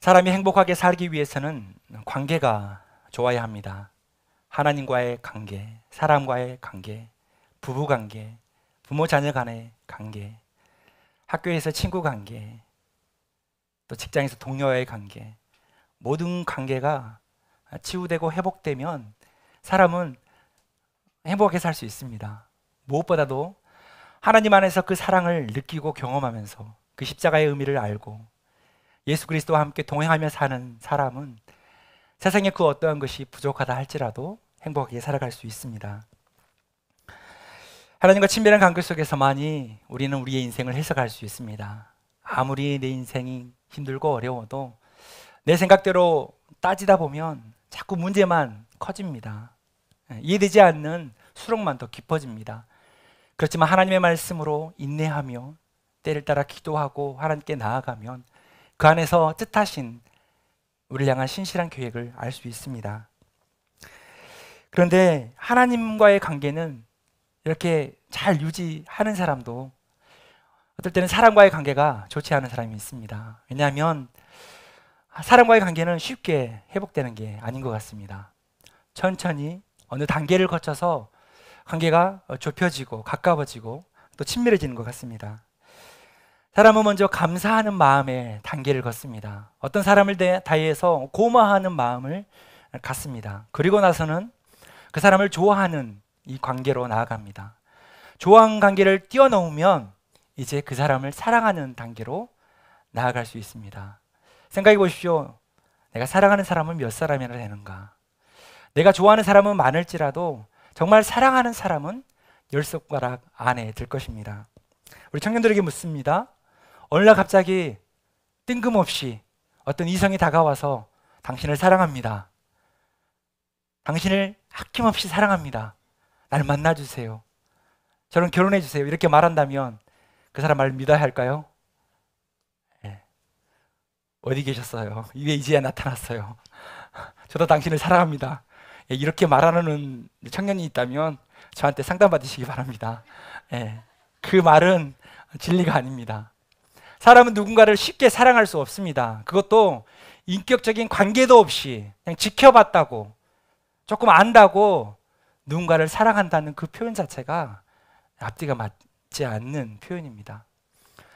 사람이 행복하게 살기 위해서는 관계가 좋아야 합니다. 하나님과의 관계, 사람과의 관계, 부부 관계, 부모 자녀 간의 관계, 학교에서 친구 관계, 또 직장에서 동료와의 관계, 모든 관계가 치유되고 회복되면 사람은 행복하게 살 수 있습니다. 무엇보다도 하나님 안에서 그 사랑을 느끼고 경험하면서 그 십자가의 의미를 알고 예수 그리스도와 함께 동행하며 사는 사람은 세상에 그 어떠한 것이 부족하다 할지라도 행복하게 살아갈 수 있습니다. 하나님과 친밀한 관계 속에서만이 우리는 우리의 인생을 해석할 수 있습니다. 아무리 내 인생이 힘들고 어려워도 내 생각대로 따지다 보면 자꾸 문제만 커집니다. 이해되지 않는 수렁만 더 깊어집니다. 그렇지만 하나님의 말씀으로 인내하며 때를 따라 기도하고 하나님께 나아가면 그 안에서 뜻하신 우리를 향한 신실한 계획을 알 수 있습니다. 그런데 하나님과의 관계는 이렇게 잘 유지하는 사람도 어떨 때는 사람과의 관계가 좋지 않은 사람이 있습니다. 왜냐하면 사람과의 관계는 쉽게 회복되는 게 아닌 것 같습니다. 천천히 어느 단계를 거쳐서 관계가 좁혀지고 가까워지고 또 친밀해지는 것 같습니다. 사람은 먼저 감사하는 마음의 단계를 걷습니다. 어떤 사람을 대해서 고마워하는 마음을 갖습니다. 그리고 나서는 그 사람을 좋아하는 이 관계로 나아갑니다. 좋아하는 관계를 뛰어넘으면 이제 그 사람을 사랑하는 단계로 나아갈 수 있습니다. 생각해 보십시오. 내가 사랑하는 사람은 몇 사람이나 되는가? 내가 좋아하는 사람은 많을지라도 정말 사랑하는 사람은 10손가락 안에 들 것입니다. 우리 청년들에게 묻습니다. 어느 날 갑자기 뜬금없이 어떤 이성이 다가와서 당신을 사랑합니다. 당신을 아낌없이 사랑합니다. 날 만나주세요. 저랑 결혼해주세요. 이렇게 말한다면 그 사람 말을 믿어야 할까요? 네. 어디 계셨어요? 왜 이제야 나타났어요? 저도 당신을 사랑합니다. 이렇게 말하는 청년이 있다면 저한테 상담받으시기 바랍니다. 그 말은 진리가 아닙니다. 사람은 누군가를 쉽게 사랑할 수 없습니다. 그것도 인격적인 관계도 없이 그냥 지켜봤다고 조금 안다고 누군가를 사랑한다는 그 표현 자체가 앞뒤가 맞지 않는 표현입니다.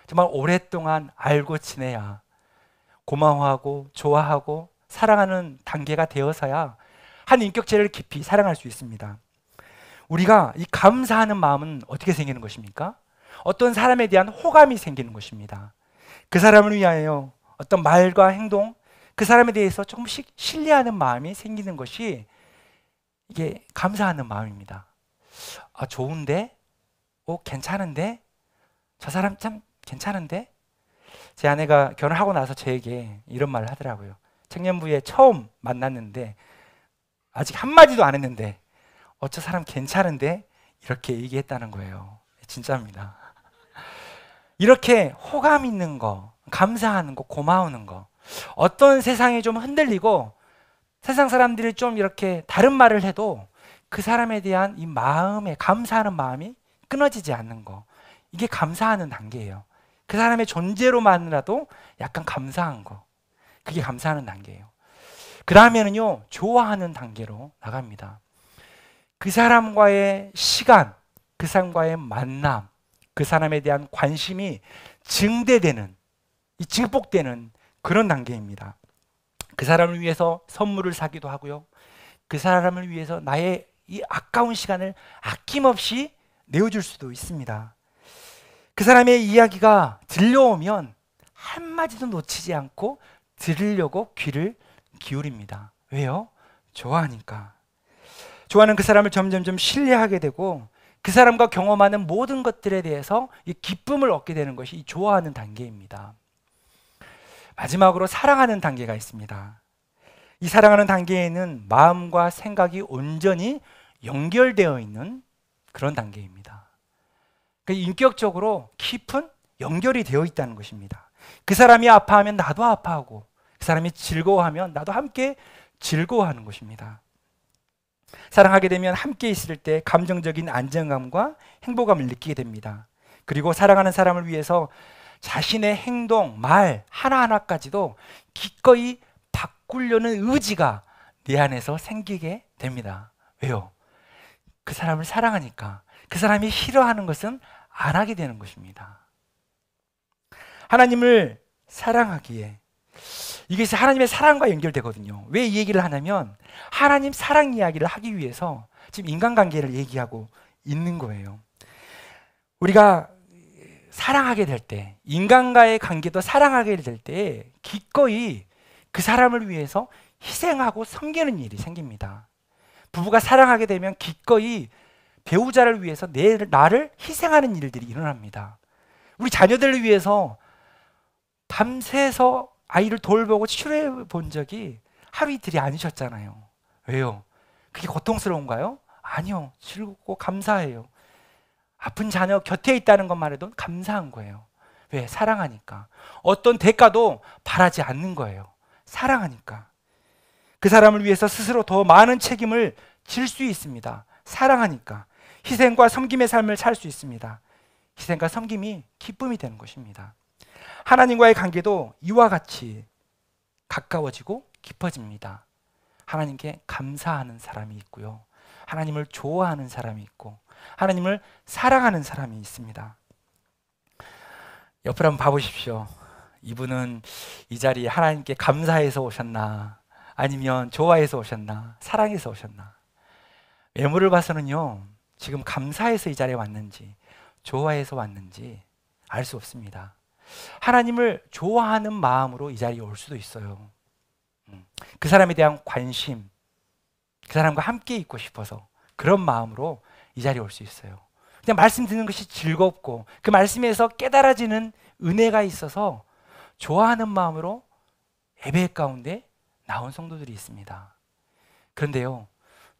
정말 오랫동안 알고 지내야 고마워하고 좋아하고 사랑하는 단계가 되어서야 한 인격체를 깊이 사랑할 수 있습니다. 우리가 이 감사하는 마음은 어떻게 생기는 것입니까? 어떤 사람에 대한 호감이 생기는 것입니다. 그 사람을 위하여 어떤 말과 행동, 그 사람에 대해서 조금씩 신뢰하는 마음이 생기는 것이 이게 감사하는 마음입니다. 아, 좋은데? 괜찮은데? 저 사람 참 괜찮은데? 제 아내가 결혼하고 나서 저에게 이런 말을 하더라고요. 청년부에 처음 만났는데 아직 한마디도 안 했는데 저 사람 괜찮은데? 이렇게 얘기했다는 거예요. 진짜입니다. 이렇게 호감 있는 거, 감사하는 거, 고마우는 거, 어떤 세상이 좀 흔들리고 세상 사람들이 좀 이렇게 다른 말을 해도 그 사람에 대한 이 마음에 감사하는 마음이 끊어지지 않는 거, 이게 감사하는 단계예요. 그 사람의 존재로만이라도 약간 감사한 거, 그게 감사하는 단계예요. 그 다음에는요, 좋아하는 단계로 나갑니다. 그 사람과의 시간, 그 사람과의 만남, 그 사람에 대한 관심이 증대되는, 증폭되는 그런 단계입니다. 그 사람을 위해서 선물을 사기도 하고요. 그 사람을 위해서 나의 이 아까운 시간을 아낌없이 내어줄 수도 있습니다. 그 사람의 이야기가 들려오면 한마디도 놓치지 않고 들으려고 귀를 기울입니다. 왜요? 좋아하니까. 좋아하는 그 사람을 점점점 신뢰하게 되고 그 사람과 경험하는 모든 것들에 대해서 이 기쁨을 얻게 되는 것이 이 좋아하는 단계입니다. 마지막으로 사랑하는 단계가 있습니다. 이 사랑하는 단계에는 마음과 생각이 온전히 연결되어 있는 그런 단계입니다. 인격적으로 깊은 연결이 되어 있다는 것입니다. 그 사람이 아파하면 나도 아파하고 그 사람이 즐거워하면 나도 함께 즐거워하는 것입니다. 사랑하게 되면 함께 있을 때 감정적인 안정감과 행복감을 느끼게 됩니다. 그리고 사랑하는 사람을 위해서 자신의 행동, 말 하나하나까지도 기꺼이 바꾸려는 의지가 내 안에서 생기게 됩니다. 왜요? 그 사람을 사랑하니까. 그 사람이 싫어하는 것은 안 하게 되는 것입니다. 하나님을 사랑하기에, 이것이 하나님의 사랑과 연결되거든요. 왜 이 얘기를 하냐면 하나님 사랑 이야기를 하기 위해서 지금 인간관계를 얘기하고 있는 거예요. 우리가 사랑하게 될 때, 인간과의 관계도 사랑하게 될 때 기꺼이 그 사람을 위해서 희생하고 섬기는 일이 생깁니다. 부부가 사랑하게 되면 기꺼이 배우자를 위해서 나를 희생하는 일들이 일어납니다. 우리 자녀들을 위해서 밤새서 아이를 돌보고 치료해 본 적이 하루 이틀이 아니셨잖아요. 왜요? 그게 고통스러운가요? 아니요. 즐겁고 감사해요. 아픈 자녀 곁에 있다는 것만 해도 감사한 거예요. 왜? 사랑하니까. 어떤 대가도 바라지 않는 거예요. 사랑하니까. 그 사람을 위해서 스스로 더 많은 책임을 질 수 있습니다. 사랑하니까. 희생과 섬김의 삶을 살 수 있습니다. 희생과 섬김이 기쁨이 되는 것입니다. 하나님과의 관계도 이와 같이 가까워지고 깊어집니다. 하나님께 감사하는 사람이 있고요. 하나님을 좋아하는 사람이 있고 하나님을 사랑하는 사람이 있습니다. 옆을 한번 봐보십시오. 이분은 이 자리에 하나님께 감사해서 오셨나, 아니면 좋아해서 오셨나, 사랑해서 오셨나. 외모를 봐서는요, 지금 감사해서 이 자리에 왔는지 좋아해서 왔는지 알 수 없습니다. 하나님을 좋아하는 마음으로 이 자리에 올 수도 있어요. 그 사람에 대한 관심, 그 사람과 함께 있고 싶어서 그런 마음으로 이 자리에 올 수 있어요. 그냥 말씀 듣는 것이 즐겁고 그 말씀에서 깨달아지는 은혜가 있어서 좋아하는 마음으로 예배 가운데 나온 성도들이 있습니다. 그런데요,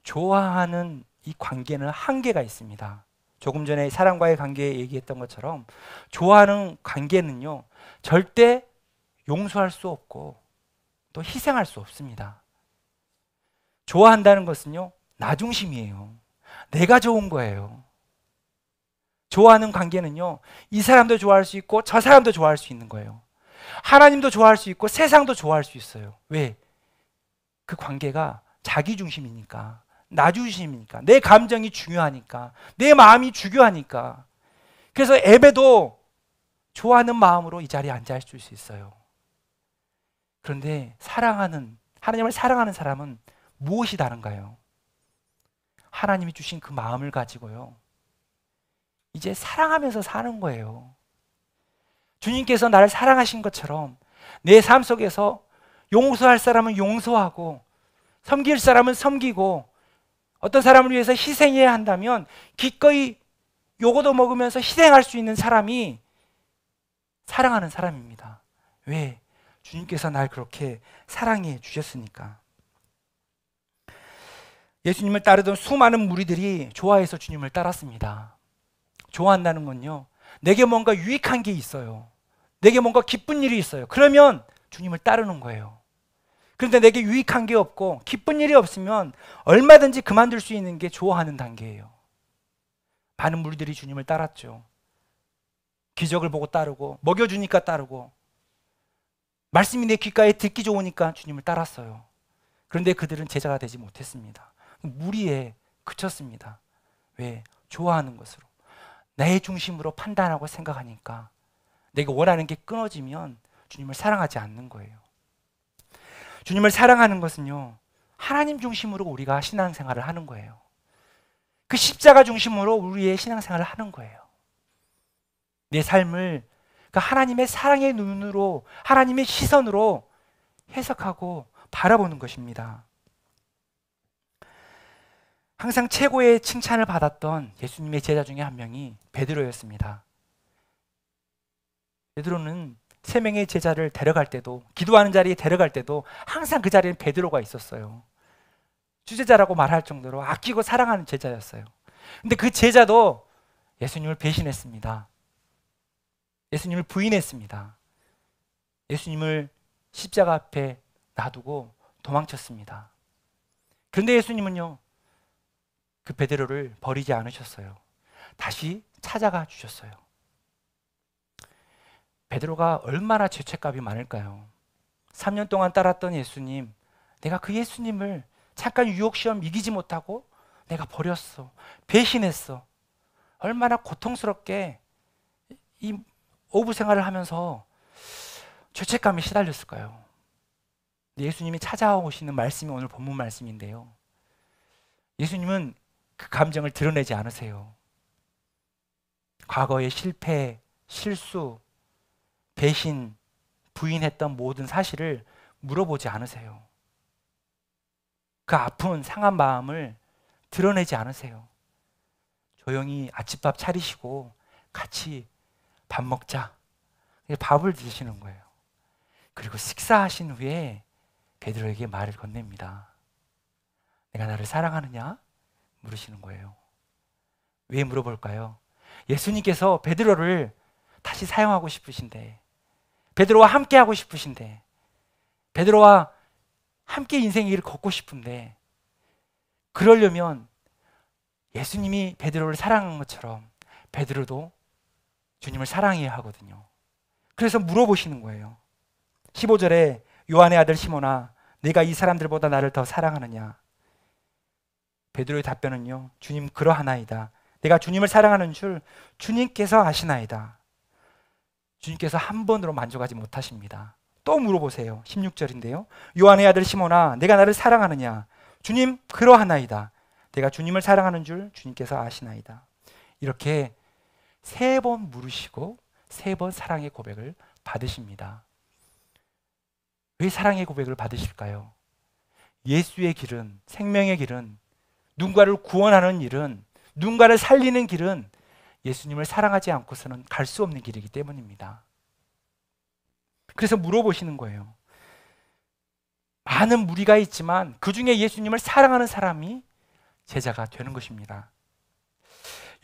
좋아하는 이 관계는 한계가 있습니다. 조금 전에 사랑과의 관계 얘기했던 것처럼 좋아하는 관계는요, 절대 용서할 수 없고 또 희생할 수 없습니다. 좋아한다는 것은요, 나 중심이에요. 내가 좋은 거예요. 좋아하는 관계는요, 이 사람도 좋아할 수 있고 저 사람도 좋아할 수 있는 거예요. 하나님도 좋아할 수 있고 세상도 좋아할 수 있어요. 왜? 그 관계가 자기 중심이니까, 나 중심이니까, 내 감정이 중요하니까, 내 마음이 중요하니까. 그래서 예배도 좋아하는 마음으로 이 자리에 앉아 있을 수 있어요. 그런데 하나님을 사랑하는 사람은 무엇이 다른가요? 하나님이 주신 그 마음을 가지고요, 이제 사랑하면서 사는 거예요. 주님께서 나를 사랑하신 것처럼 내 삶 속에서 용서할 사람은 용서하고 섬길 사람은 섬기고 어떤 사람을 위해서 희생해야 한다면 기꺼이 요거도 먹으면서 희생할 수 있는 사람이 사랑하는 사람입니다. 왜? 주님께서 날 그렇게 사랑해 주셨으니까. 예수님을 따르던 수많은 무리들이 좋아해서 주님을 따랐습니다. 좋아한다는 건요, 내게 뭔가 유익한 게 있어요. 내게 뭔가 기쁜 일이 있어요. 그러면 주님을 따르는 거예요. 그런데 내게 유익한 게 없고 기쁜 일이 없으면 얼마든지 그만둘 수 있는 게 좋아하는 단계예요. 많은 무리들이 주님을 따랐죠. 기적을 보고 따르고, 먹여주니까 따르고, 말씀이 내 귓가에 듣기 좋으니까 주님을 따랐어요. 그런데 그들은 제자가 되지 못했습니다. 무리에 그쳤습니다. 왜? 좋아하는 것으로, 나의 중심으로 판단하고 생각하니까 내가 원하는 게 끊어지면 주님을 사랑하지 않는 거예요. 주님을 사랑하는 것은요, 하나님 중심으로 우리가 신앙생활을 하는 거예요. 그 십자가 중심으로 우리의 신앙생활을 하는 거예요. 내 삶을 그 하나님의 사랑의 눈으로, 하나님의 시선으로 해석하고 바라보는 것입니다. 항상 최고의 칭찬을 받았던 예수님의 제자 중에 한 명이 베드로였습니다. 베드로는 세 명의 제자를 데려갈 때도, 기도하는 자리에 데려갈 때도 항상 그 자리에 베드로가 있었어요. 주제자라고 말할 정도로 아끼고 사랑하는 제자였어요. 근데 그 제자도 예수님을 배신했습니다. 예수님을 부인했습니다. 예수님을 십자가 앞에 놔두고 도망쳤습니다. 그런데 예수님은요, 그 베드로를 버리지 않으셨어요. 다시 찾아가 주셨어요. 베드로가 얼마나 죄책감이 많을까요? 3년 동안 따랐던 예수님, 내가 그 예수님을 잠깐 유혹시험 이기지 못하고 내가 버렸어. 배신했어. 얼마나 고통스럽게 이 어부 생활을 하면서 죄책감에 시달렸을까요? 예수님이 찾아오시는 말씀이 오늘 본문 말씀인데요. 예수님은 그 감정을 드러내지 않으세요. 과거의 실패, 실수, 배신, 부인했던 모든 사실을 물어보지 않으세요. 그 아픈 상한 마음을 드러내지 않으세요. 조용히 아침밥 차리시고 같이 밥 먹자. 밥을 드시는 거예요. 그리고 식사하신 후에 베드로에게 말을 건넵니다. 내가 나를 사랑하느냐? 물으시는 거예요. 왜 물어볼까요? 예수님께서 베드로를 다시 사용하고 싶으신데, 베드로와 함께 하고 싶으신데, 베드로와 함께 인생의 길을 걷고 싶은데, 그러려면 예수님이 베드로를 사랑한 것처럼 베드로도 주님을 사랑해야 하거든요. 그래서 물어보시는 거예요. 15절에 요한의 아들 시몬아, 네가 이 사람들보다 나를 더 사랑하느냐? 베드로의 답변은요, 주님 그러하나이다. 내가 주님을 사랑하는 줄 주님께서 아시나이다. 주님께서 한 번으로 만족하지 못하십니다. 또 물어보세요. 16절인데요. 요한의 아들 시몬아, 내가 나를 사랑하느냐? 주님 그러하나이다. 내가 주님을 사랑하는 줄 주님께서 아시나이다. 이렇게 3번 물으시고 3번 사랑의 고백을 받으십니다. 왜 사랑의 고백을 받으실까요? 예수의 길은, 생명의 길은, 누군가를 구원하는 일은, 누군가를 살리는 길은 예수님을 사랑하지 않고서는 갈 수 없는 길이기 때문입니다. 그래서 물어보시는 거예요. 많은 무리가 있지만 그 중에 예수님을 사랑하는 사람이 제자가 되는 것입니다.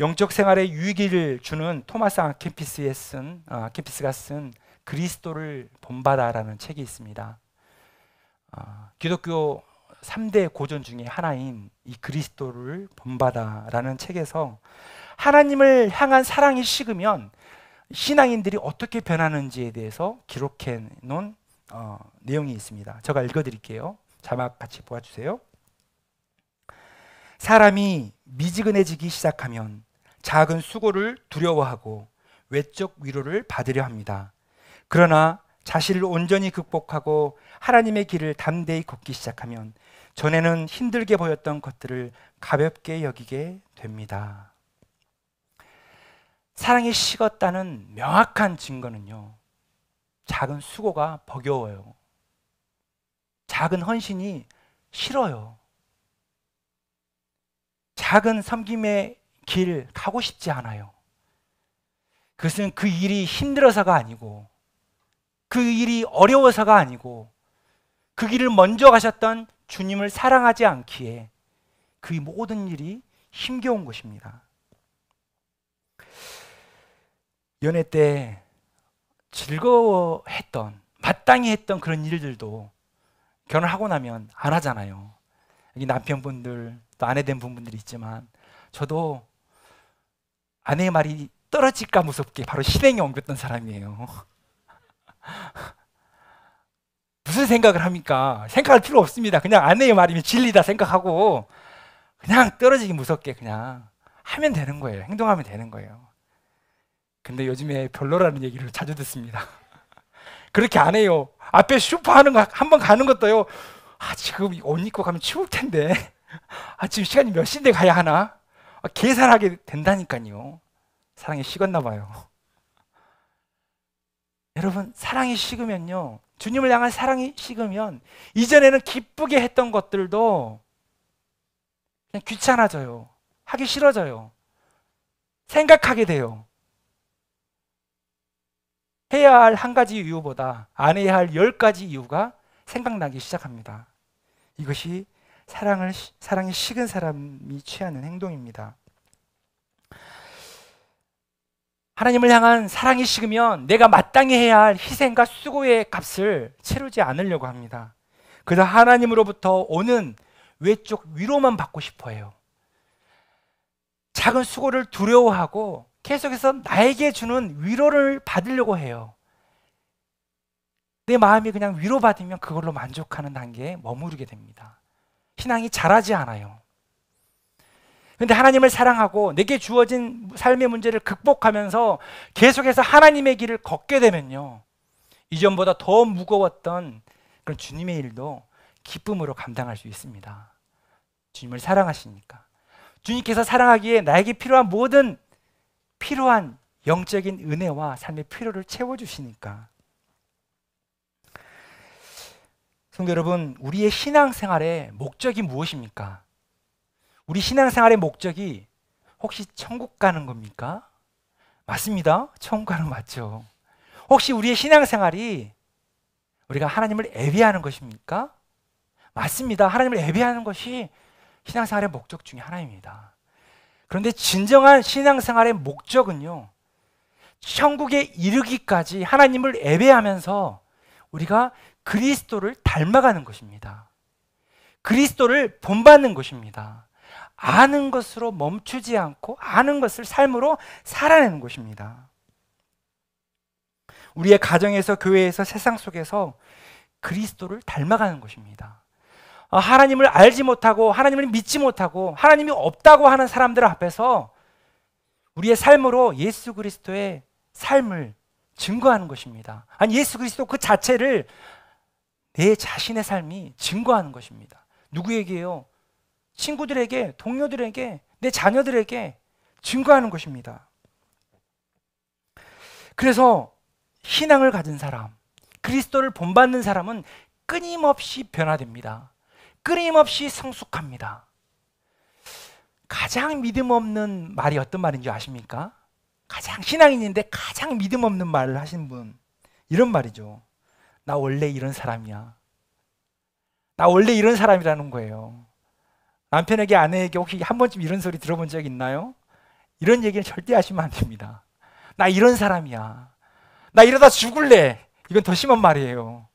영적 생활에 유익을 주는 토마스 아케피스가 쓴 그리스도를 본받아라는 책이 있습니다. 기독교 3대 고전 중에 하나인 이 그리스도를 본받아라는 책에서 하나님을 향한 사랑이 식으면 신앙인들이 어떻게 변하는지에 대해서 기록해 놓은 내용이 있습니다. 제가 읽어드릴게요. 자막 같이 보아주세요. 사람이 미지근해지기 시작하면 작은 수고를 두려워하고 외적 위로를 받으려 합니다. 그러나 자신을 온전히 극복하고 하나님의 길을 담대히 걷기 시작하면 전에는 힘들게 보였던 것들을 가볍게 여기게 됩니다. 사랑이 식었다는 명확한 증거는요, 작은 수고가 버거워요. 작은 헌신이 싫어요. 작은 섬김의 길 가고 싶지 않아요. 그것은 그 일이 힘들어서가 아니고, 그 일이 어려워서가 아니고, 그 길을 먼저 가셨던 주님을 사랑하지 않기에 그 모든 일이 힘겨운 것입니다. 연애 때 즐거워했던, 마땅히 했던 그런 일들도 결혼하고 나면 안 하잖아요. 여기 남편분들, 또 아내된 분들이 있지만, 저도 아내의 말이 떨어질까 무섭게 바로 실행에 옮겼던 사람이에요. 무슨 생각을 합니까? 생각할 필요 없습니다. 그냥 아내의 말이면 진리다 생각하고 그냥 떨어지기 무섭게 그냥 하면 되는 거예요. 행동하면 되는 거예요. 근데 요즘에 별로라는 얘기를 자주 듣습니다. 그렇게 안 해요. 앞에 슈퍼 하는 거 한 번 가는 것도요, 지금 옷 입고 가면 추울 텐데, 지금 시간이 몇 시인데 가야 하나? 계산하게 된다니까요. 사랑이 식었나 봐요. 여러분, 사랑이 식으면요, 주님을 향한 사랑이 식으면 이전에는 기쁘게 했던 것들도 그냥 귀찮아져요. 하기 싫어져요. 생각하게 돼요. 해야 할 한 가지 이유보다 안 해야 할 10가지 이유가 생각나기 시작합니다. 이것이 사랑이 식은 사람이 취하는 행동입니다. 하나님을 향한 사랑이 식으면 내가 마땅히 해야 할 희생과 수고의 값을 치르지 않으려고 합니다. 그래서 하나님으로부터 오는 외적 위로만 받고 싶어 해요. 작은 수고를 두려워하고 계속해서 나에게 주는 위로를 받으려고 해요. 내 마음이 그냥 위로받으면 그걸로 만족하는 단계에 머무르게 됩니다. 신앙이 자라지 않아요. 그런데 하나님을 사랑하고 내게 주어진 삶의 문제를 극복하면서 계속해서 하나님의 길을 걷게 되면요, 이전보다 더 무거웠던 그런 주님의 일도 기쁨으로 감당할 수 있습니다. 주님을 사랑하시니까. 주님께서 사랑하기에 나에게 필요한 모든 필요한 영적인 은혜와 삶의 필요를 채워주시니까. 성도 여러분, 우리의 신앙생활의 목적이 무엇입니까? 우리 신앙생활의 목적이 혹시 천국 가는 겁니까? 맞습니다. 천국 가는 거 맞죠. 혹시 우리의 신앙생활이 우리가 하나님을 예배하는 것입니까? 맞습니다. 하나님을 예배하는 것이 신앙생활의 목적 중에 하나입니다. 그런데 진정한 신앙생활의 목적은요, 천국에 이르기까지 하나님을 예배하면서 우리가 그리스도를 닮아가는 것입니다. 그리스도를 본받는 것입니다. 아는 것으로 멈추지 않고 아는 것을 삶으로 살아내는 것입니다. 우리의 가정에서, 교회에서, 세상 속에서 그리스도를 닮아가는 것입니다. 하나님을 알지 못하고 하나님을 믿지 못하고 하나님이 없다고 하는 사람들 앞에서 우리의 삶으로 예수 그리스도의 삶을 증거하는 것입니다. 아니, 예수 그리스도 그 자체를 내 자신의 삶이 증거하는 것입니다. 누구에게요? 친구들에게, 동료들에게, 내 자녀들에게 증거하는 것입니다. 그래서 신앙을 가진 사람, 그리스도를 본받는 사람은 끊임없이 변화됩니다. 끊임없이 성숙합니다. 가장 믿음 없는 말이 어떤 말인지 아십니까? 가장 신앙인인데 가장 믿음 없는 말을 하신 분, 이런 말이죠. 나 원래 이런 사람이야. 나 원래 이런 사람이라는 거예요. 남편에게, 아내에게 혹시 한 번쯤 이런 소리 들어본 적 있나요? 이런 얘기는 절대 하시면 안 됩니다. 나 이런 사람이야. 나 이러다 죽을래. 이건 더 심한 말이에요.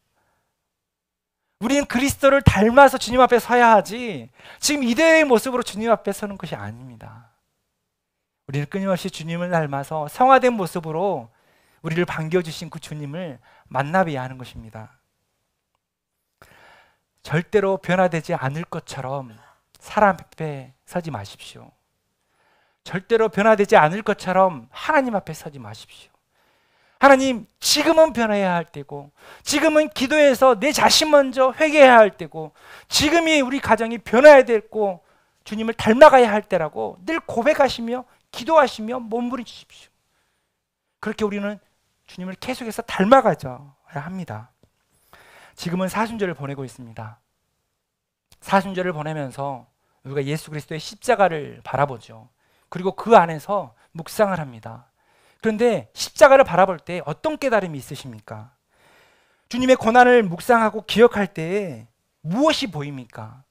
우리는 그리스도를 닮아서 주님 앞에 서야 하지, 지금 이대의 모습으로 주님 앞에 서는 것이 아닙니다. 우리는 끊임없이 주님을 닮아서 성화된 모습으로 우리를 반겨주신 그 주님을 만나봐야 하는 것입니다. 절대로 변화되지 않을 것처럼 사람 앞에 서지 마십시오. 절대로 변화되지 않을 것처럼 하나님 앞에 서지 마십시오. 하나님, 지금은 변해야 할 때고, 지금은 기도해서 내 자신 먼저 회개해야 할 때고, 지금이 우리 가정이 변해야 되고 주님을 닮아가야 할 때라고 늘 고백하시며 기도하시며 몸부림치십시오. 그렇게 우리는 주님을 계속해서 닮아가야 합니다. 지금은 사순절을 보내고 있습니다. 사순절을 보내면서 우리가 예수 그리스도의 십자가를 바라보죠. 그리고 그 안에서 묵상을 합니다. 그런데 십자가를 바라볼 때 어떤 깨달음이 있으십니까? 주님의 고난을 묵상하고 기억할 때 무엇이 보입니까?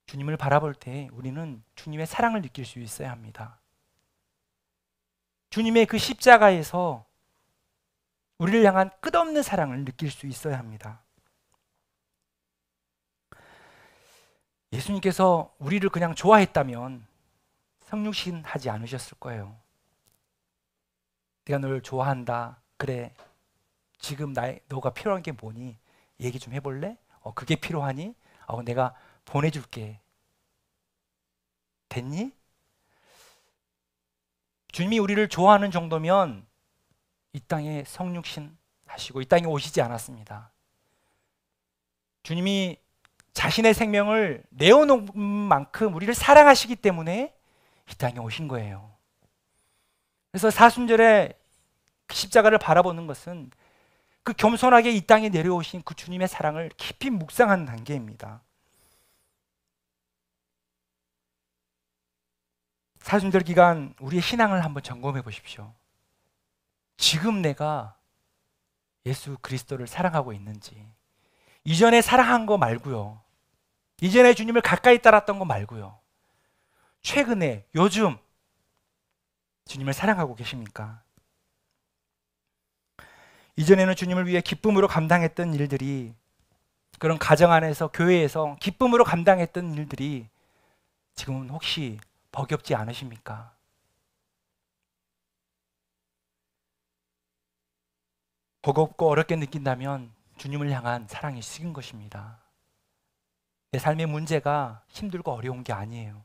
주님을 바라볼 때 우리는 주님의 사랑을 느낄 수 있어야 합니다. 주님의 그 십자가에서 우리를 향한 끝없는 사랑을 느낄 수 있어야 합니다. 예수님께서 우리를 그냥 좋아했다면 성육신 하지 않으셨을 거예요. 내가 널 좋아한다. 그래, 지금 너가 필요한 게 뭐니? 얘기 좀 해볼래? 그게 필요하니? 내가 보내줄게. 됐니? 주님이 우리를 좋아하는 정도면 이 땅에 성육신 하시고 이 땅에 오시지 않았습니다. 주님이 자신의 생명을 내어놓은 만큼 우리를 사랑하시기 때문에 이 땅에 오신 거예요. 그래서 사순절에 십자가를 바라보는 것은 그 겸손하게 이 땅에 내려오신 그 주님의 사랑을 깊이 묵상하는 단계입니다. 사순절 기간 우리의 신앙을 한번 점검해 보십시오. 지금 내가 예수 그리스도를 사랑하고 있는지, 이전에 사랑한 거 말고요, 이전에 주님을 가까이 따랐던 거 말고요, 최근에, 요즘 주님을 사랑하고 계십니까? 이전에는 주님을 위해 기쁨으로 감당했던 일들이, 그런 가정 안에서, 교회에서 기쁨으로 감당했던 일들이 지금은 혹시 버겁지 않으십니까? 버겁고 어렵게 느낀다면 주님을 향한 사랑이 식은 것입니다. 내 삶의 문제가 힘들고 어려운 게 아니에요.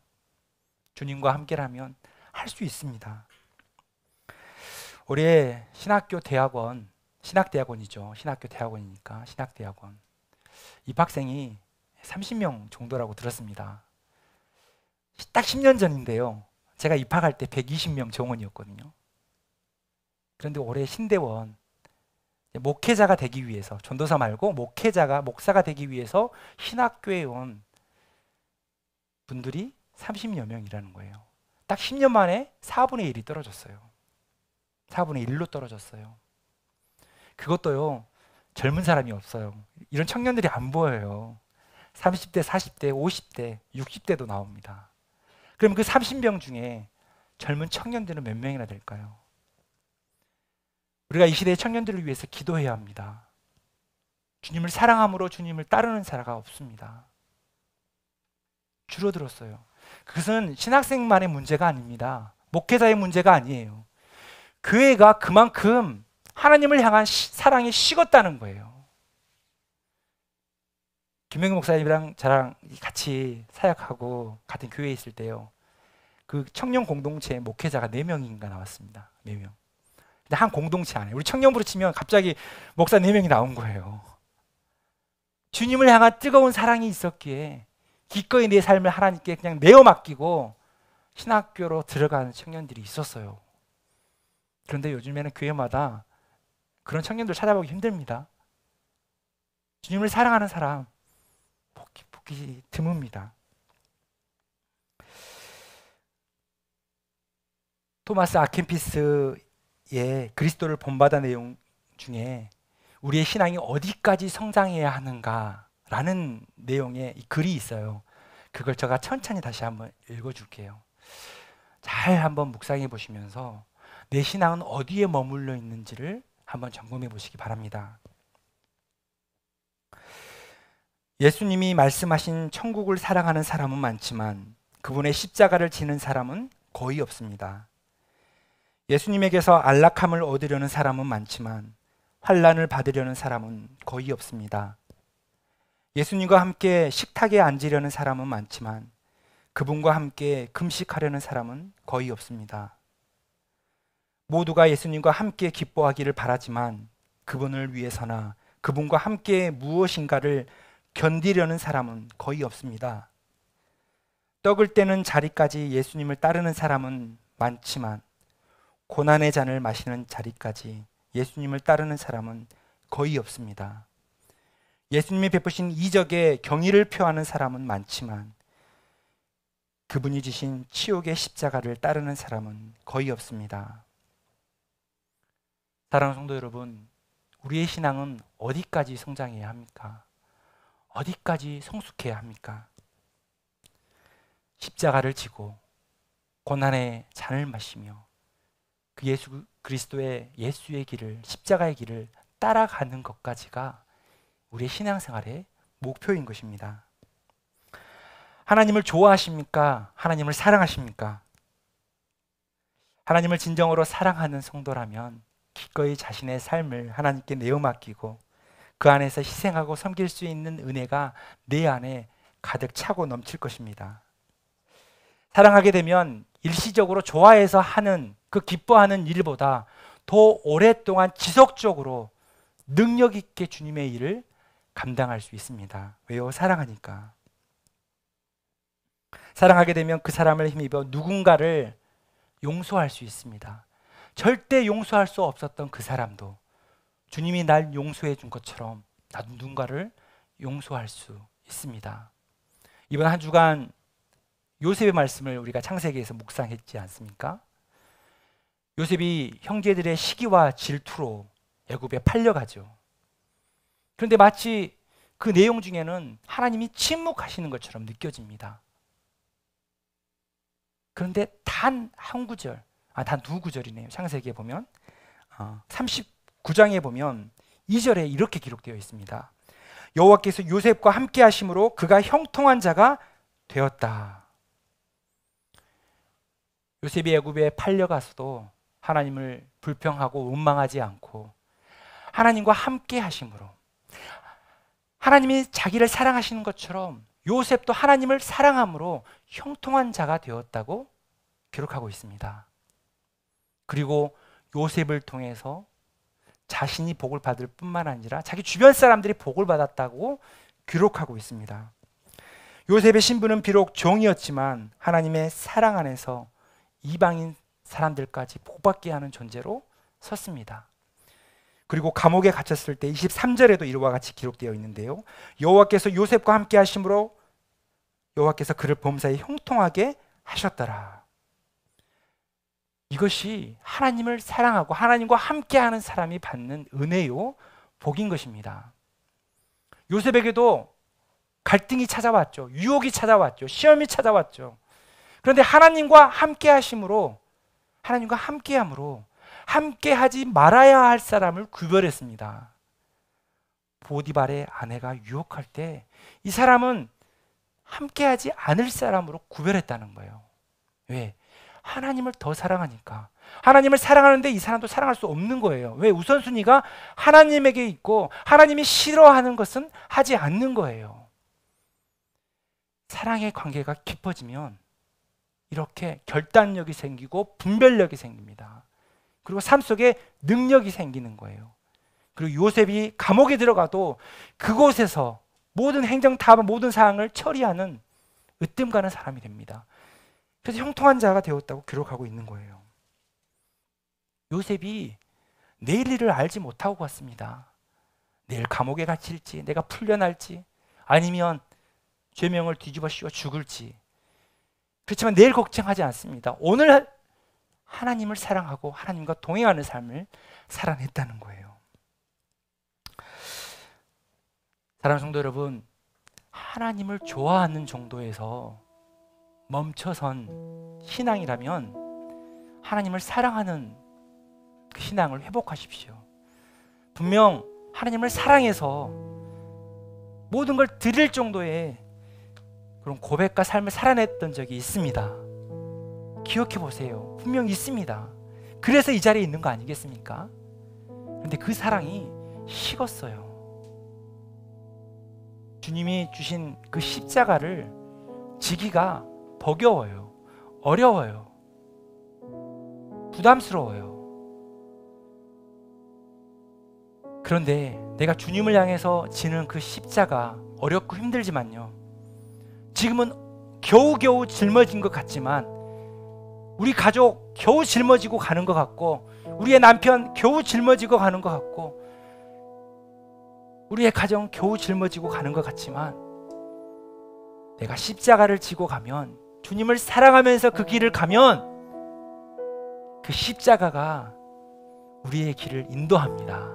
주님과 함께라면 할 수 있습니다. 올해 신학교 대학원, 신학대학원이죠. 신학교 대학원이니까 신학대학원 입학생이 30명 정도라고 들었습니다. 딱 10년 전인데요. 제가 입학할 때 120명 정원이었거든요. 그런데 올해 신대원 목회자가 되기 위해서, 전도사 말고 목사가 되기 위해서 신학교에 온 분들이 30여 명이라는 거예요. 딱 10년 만에 4분의 1이 떨어졌어요. 4분의 1로 떨어졌어요. 그것도요, 젊은 사람이 없어요. 이런 청년들이 안 보여요. 30대, 40대, 50대, 60대도 나옵니다. 그럼 그 30명 중에 젊은 청년들은 몇 명이나 될까요? 우리가 이 시대의 청년들을 위해서 기도해야 합니다. 주님을 사랑함으로 주님을 따르는 사람가 없습니다. 줄어들었어요. 그것은 신학생만의 문제가 아닙니다. 목회자의 문제가 아니에요. 교회가 그만큼 하나님을 향한 사랑이 식었다는 거예요. 김영규 목사님이랑 저랑 같이 사역하고 같은 교회에 있을 때요, 그 청년 공동체의 목회자가 4명인가 나왔습니다. 4명. 근데 한 공동체 안에 우리 청년부로 치면 갑자기 목사 4명이 나온 거예요. 주님을 향한 뜨거운 사랑이 있었기에 기꺼이 내 삶을 하나님께 그냥 내어 맡기고 신학교로 들어가는 청년들이 있었어요. 그런데 요즘에는 교회마다 그런 청년들 찾아보기 힘듭니다. 주님을 사랑하는 사람 보기 드뭅니다. 토마스 아켄피스의 그리스도를 본받아 내용 중에 우리의 신앙이 어디까지 성장해야 하는가라는 내용의 이 글이 있어요. 그걸 제가 천천히 다시 한번 읽어줄게요. 잘 한번 묵상해 보시면서 내 신앙은 어디에 머물러 있는지를 한번 점검해 보시기 바랍니다. 예수님이 말씀하신 천국을 사랑하는 사람은 많지만 그분의 십자가를 지는 사람은 거의 없습니다. 예수님에게서 안락함을 얻으려는 사람은 많지만 환난을 받으려는 사람은 거의 없습니다. 예수님과 함께 식탁에 앉으려는 사람은 많지만 그분과 함께 금식하려는 사람은 거의 없습니다. 모두가 예수님과 함께 기뻐하기를 바라지만 그분을 위해서나 그분과 함께 무엇인가를 견디려는 사람은 거의 없습니다. 떡을 떼는 자리까지 예수님을 따르는 사람은 많지만 고난의 잔을 마시는 자리까지 예수님을 따르는 사람은 거의 없습니다. 예수님이 베푸신 이적에 경의를 표하는 사람은 많지만 그분이 지신 치욕의 십자가를 따르는 사람은 거의 없습니다. 사랑하는 성도 여러분, 우리의 신앙은 어디까지 성장해야 합니까? 어디까지 성숙해야 합니까? 십자가를 지고 고난의 잔을 마시며 그 예수 그리스도의 예수의 길을, 십자가의 길을 따라가는 것까지가 우리의 신앙생활의 목표인 것입니다. 하나님을 좋아하십니까? 하나님을 사랑하십니까? 하나님을 진정으로 사랑하는 성도라면 기꺼이 자신의 삶을 하나님께 내어 맡기고 그 안에서 희생하고 섬길 수 있는 은혜가 내 안에 가득 차고 넘칠 것입니다. 사랑하게 되면 일시적으로 좋아해서 하는 그 기뻐하는 일보다 더 오랫동안 지속적으로 능력 있게 주님의 일을 감당할 수 있습니다. 왜요? 사랑하니까. 사랑하게 되면 그 사람을 힘입어 누군가를 용서할 수 있습니다. 절대 용서할 수 없었던 그 사람도 주님이 날 용서해 준 것처럼 나도 누군가를 용서할 수 있습니다. 이번 한 주간 요셉의 말씀을 우리가 창세기에서 묵상했지 않습니까? 요셉이 형제들의 시기와 질투로 애굽에 팔려가죠. 그런데 마치 그 내용 중에는 하나님이 침묵하시는 것처럼 느껴집니다. 그런데 단 한 구절, 단 두 구절이네요. 창세기에 보면 39장에 보면 2절에 이렇게 기록되어 있습니다. 여호와께서 요셉과 함께 하심으로 그가 형통한 자가 되었다. 요셉이 애굽에 팔려가서도 하나님을 불평하고 원망하지 않고 하나님과 함께 하심으로, 하나님이 자기를 사랑하시는 것처럼 요셉도 하나님을 사랑함으로 형통한 자가 되었다고 기록하고 있습니다. 그리고 요셉을 통해서 자신이 복을 받을 뿐만 아니라 자기 주변 사람들이 복을 받았다고 기록하고 있습니다. 요셉의 신분은 비록 종이었지만 하나님의 사랑 안에서 이방인 사람들까지 복받게 하는 존재로 섰습니다. 그리고 감옥에 갇혔을 때 23절에도 이와 같이 기록되어 있는데요. 여호와께서 요셉과 함께 하심으로 여호와께서 그를 범사에 형통하게 하셨더라. 이것이 하나님을 사랑하고 하나님과 함께하는 사람이 받는 은혜요, 복인 것입니다. 요셉에게도 갈등이 찾아왔죠. 유혹이 찾아왔죠. 시험이 찾아왔죠. 그런데 하나님과 함께하심으로, 하나님과 함께함으로 함께하지 말아야 할 사람을 구별했습니다. 보디발의 아내가 유혹할 때 이 사람은 함께하지 않을 사람으로 구별했다는 거예요. 왜? 하나님을 더 사랑하니까. 하나님을 사랑하는데 이 사람도 사랑할 수 없는 거예요. 왜? 우선순위가 하나님에게 있고 하나님이 싫어하는 것은 하지 않는 거예요. 사랑의 관계가 깊어지면 이렇게 결단력이 생기고 분별력이 생깁니다. 그리고 삶 속에 능력이 생기는 거예요. 그리고 요셉이 감옥에 들어가도 그곳에서 모든 행정탑, 모든 사항을 처리하는 으뜸 가는 사람이 됩니다. 그래서 형통한 자가 되었다고 기록하고 있는 거예요. 요셉이 내일 일을 알지 못하고 갔습니다. 내일 감옥에 갇힐지, 내가 풀려날지, 아니면 죄명을 뒤집어 씌워 죽을지. 그렇지만 내일 걱정하지 않습니다. 오늘 하나님을 사랑하고 하나님과 동행하는 삶을 살아냈다는 거예요. 사랑하는 성도 여러분, 하나님을 좋아하는 정도에서 멈춰선 신앙이라면 하나님을 사랑하는 그 신앙을 회복하십시오. 분명 하나님을 사랑해서 모든 걸 드릴 정도의 그런 고백과 삶을 살아냈던 적이 있습니다. 기억해 보세요. 분명 있습니다. 그래서 이 자리에 있는 거 아니겠습니까? 그런데 그 사랑이 식었어요. 주님이 주신 그 십자가를 지기가 버거워요. 어려워요. 부담스러워요. 그런데 내가 주님을 향해서 지는 그 십자가 어렵고 힘들지만요, 지금은 겨우겨우 짊어진 것 같지만 우리 가족 겨우 짊어지고 가는 것 같고, 우리의 남편 겨우 짊어지고 가는 것 같고, 우리의 가정 겨우 짊어지고 가는 것 같지만 내가 십자가를 지고 가면, 주님을 사랑하면서 그 길을 가면 그 십자가가 우리의 길을 인도합니다.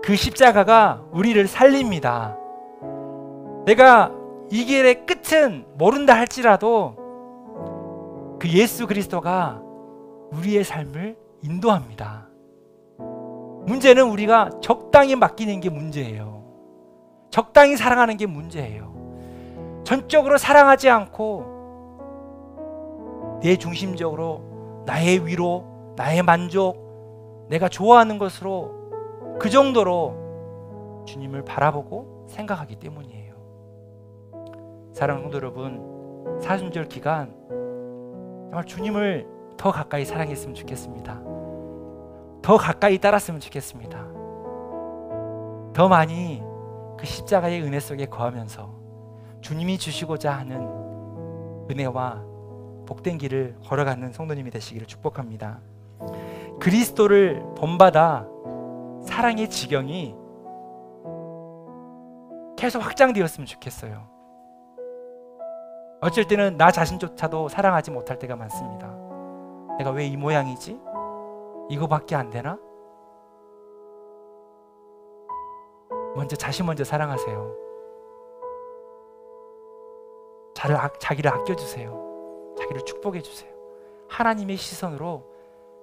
그 십자가가 우리를 살립니다. 내가 이 길의 끝은 모른다 할지라도 그 예수 그리스도가 우리의 삶을 인도합니다. 문제는 우리가 적당히 맡기는 게 문제예요. 적당히 사랑하는 게 문제예요. 전적으로 사랑하지 않고 내 중심적으로 나의 위로, 나의 만족, 내가 좋아하는 것으로 그 정도로 주님을 바라보고 생각하기 때문이에요. 사랑하는 성도 여러분, 사순절 기간 정말 주님을 더 가까이 사랑했으면 좋겠습니다. 더 가까이 따랐으면 좋겠습니다. 더 많이 그 십자가의 은혜 속에 거하면서 주님이 주시고자 하는 은혜와 복된 길을 걸어가는 성도님이 되시기를 축복합니다. 그리스도를 본받아 사랑의 지경이 계속 확장되었으면 좋겠어요. 어쩔 때는 나 자신조차도 사랑하지 못할 때가 많습니다. 내가 왜 이 모양이지? 이거밖에 안 되나? 자신 먼저 사랑하세요. 자기를 아껴주세요. 자기를 축복해주세요. 하나님의 시선으로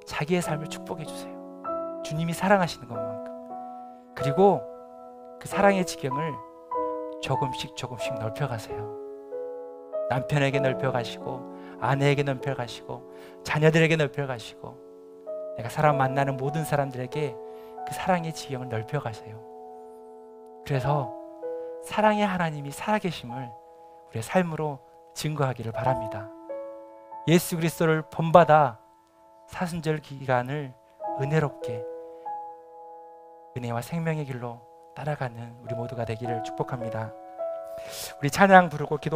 자기의 삶을 축복해주세요. 주님이 사랑하시는 것만큼. 그리고 그 사랑의 지경을 조금씩 넓혀가세요. 남편에게 넓혀가시고, 아내에게 넓혀가시고, 자녀들에게 넓혀가시고, 내가 사람 만나는 모든 사람들에게 그 사랑의 지경을 넓혀 가세요. 그래서 사랑의 하나님이 살아계심을 우리의 삶으로 증거하기를 바랍니다. 예수 그리스도를 본받아 사순절 기간을 은혜롭게 은혜와 생명의 길로 따라가는 우리 모두가 되기를 축복합니다. 우리 찬양 부르고 기도